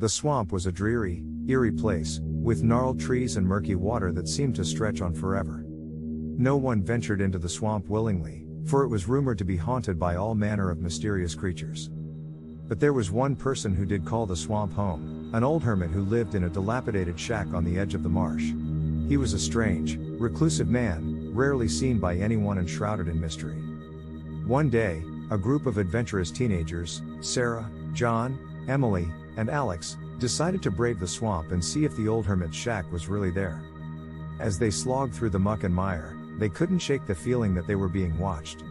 The swamp was a dreary, eerie place, with gnarled trees and murky water that seemed to stretch on forever. No one ventured into the swamp willingly, for it was rumored to be haunted by all manner of mysterious creatures. But there was one person who did call the swamp home, an old hermit who lived in a dilapidated shack on the edge of the marsh. He was a strange, reclusive man, rarely seen by anyone and shrouded in mystery. One day, a group of adventurous teenagers, Sarah, John, Emily, and Alex, decided to brave the swamp and see if the old hermit's shack was really there. As they slogged through the muck and mire, they couldn't shake the feeling that they were being watched.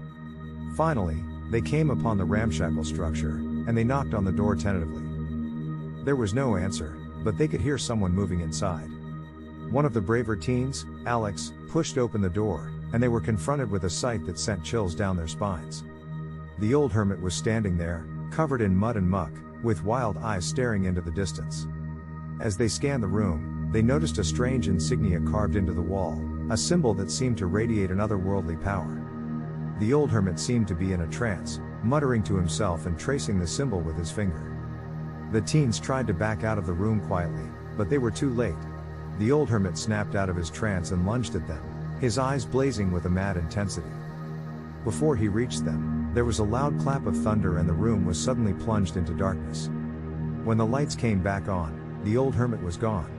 Finally, they came upon the ramshackle structure, and they knocked on the door tentatively. There was no answer, but they could hear someone moving inside. One of the braver teens, Alex, pushed open the door, and they were confronted with a sight that sent chills down their spines. The old hermit was standing there, covered in mud and muck, with wild eyes staring into the distance. As they scanned the room, they noticed a strange insignia carved into the wall, a symbol that seemed to radiate an otherworldly power. The old hermit seemed to be in a trance, muttering to himself and tracing the symbol with his finger. The teens tried to back out of the room quietly, but they were too late. The old hermit snapped out of his trance and lunged at them, his eyes blazing with a mad intensity. Before he reached them, there was a loud clap of thunder and the room was suddenly plunged into darkness. When the lights came back on, the old hermit was gone.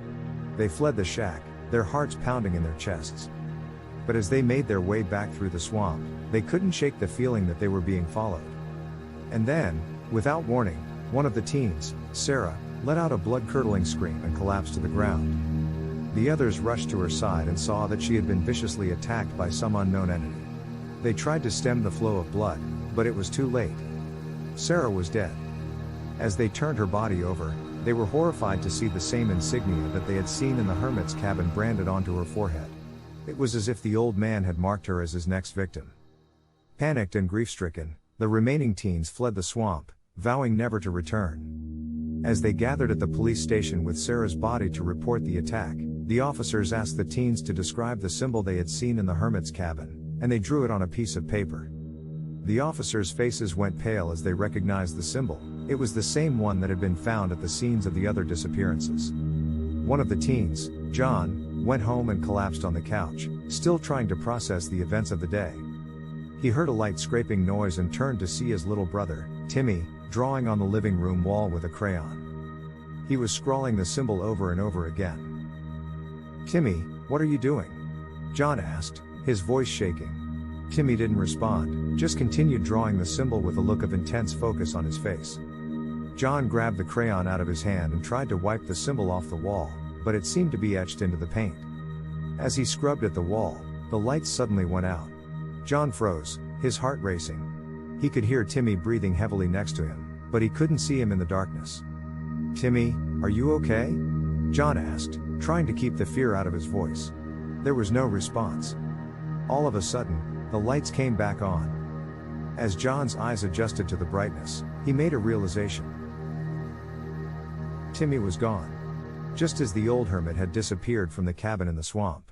They fled the shack, their hearts pounding in their chests. But as they made their way back through the swamp, they couldn't shake the feeling that they were being followed. And then, without warning, one of the teens, Sarah, let out a blood-curdling scream and collapsed to the ground. The others rushed to her side and saw that she had been viciously attacked by some unknown entity. They tried to stem the flow of blood, but it was too late. Sarah was dead. As they turned her body over, they were horrified to see the same insignia that they had seen in the hermit's cabin branded onto her forehead. It was as if the old man had marked her as his next victim. Panicked and grief-stricken, the remaining teens fled the swamp, vowing never to return. As they gathered at the police station with Sarah's body to report the attack, the officers asked the teens to describe the symbol they had seen in the hermit's cabin, and they drew it on a piece of paper. The officers' faces went pale as they recognized the symbol. It was the same one that had been found at the scenes of the other disappearances. One of the teens, John, went home and collapsed on the couch, still trying to process the events of the day. He heard a light scraping noise and turned to see his little brother, Timmy, drawing on the living room wall with a crayon. He was scrawling the symbol over and over again. "Timmy, what are you doing?" John asked, his voice shaking. Timmy didn't respond, just continued drawing the symbol with a look of intense focus on his face. John grabbed the crayon out of his hand and tried to wipe the symbol off the wall, but it seemed to be etched into the paint. As he scrubbed at the wall, the lights suddenly went out. John froze, his heart racing. He could hear Timmy breathing heavily next to him, but he couldn't see him in the darkness. "Timmy, are you okay?" John asked, trying to keep the fear out of his voice. There was no response. All of a sudden, the lights came back on. As John's eyes adjusted to the brightness, he made a realization. Timmy was gone. Just as the old hermit had disappeared from the cabin in the swamp.